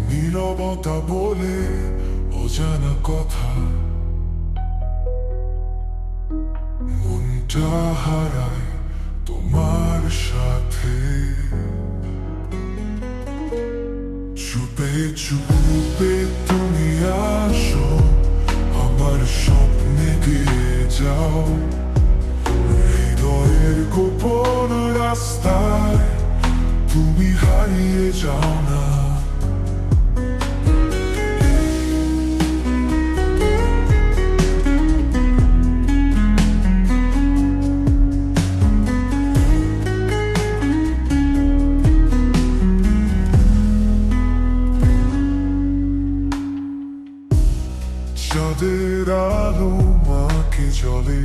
নীরবতা বলে অজানা কথা, মনটা হারায় তোমার সাথে। চুপে চুপে তুমি আসো, আমার স্বপ্নে দিয়ে যাও। হৃদয়ের গোপন রাস্তায় তুমি হারিয়ে যাও না। চাঁদের আলো মাকে জলে,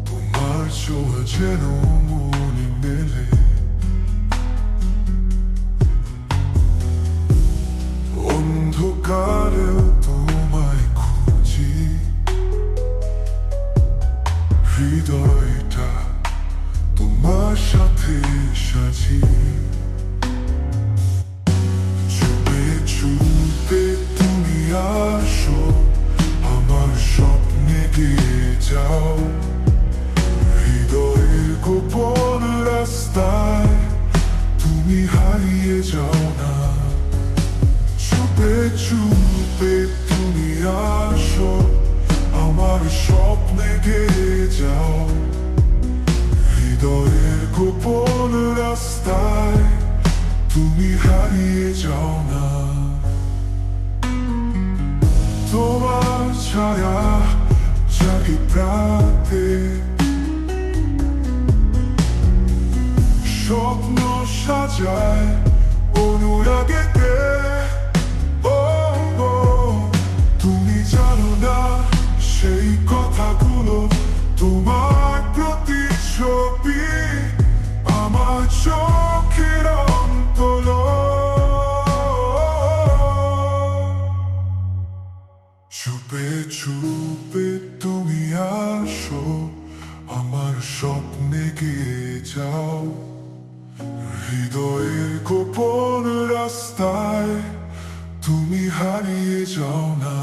তোমার ছোঁয়া যেন মনে মেলে। অন্ধকারেও তোমায় খুঁজি, হৃদয়টা তোমার সাথে সাজি। চুপে তুমি আসো, আমার স্বপ্নে দিয়ে যাও। হৃদয়ের গোপন রাস্তায় তুমি হারিয়ে যাও না। চুপে চুপে তুমি আসো, আমার স্বপ্নে দিয়ে যাও। হৃদয়ের গোপন রাস্তায় তুমি হারিয়ে যাও না। তোমার ছায়া জাগে প্রাতে, স্বপ্ন সাজায় অনুরাগেতে। ও ও, তুমি জানো না সেই কথাগুলো, তোমার প্রতিচ্ছবি আমার চোখের অন্তলো। চুপে চুপে তুমি আসো, আমার স্বপ্নে গিয়ে যাও। হৃদয়ের গোপন রাস্তায় তুমি হারিয়ে যাও না।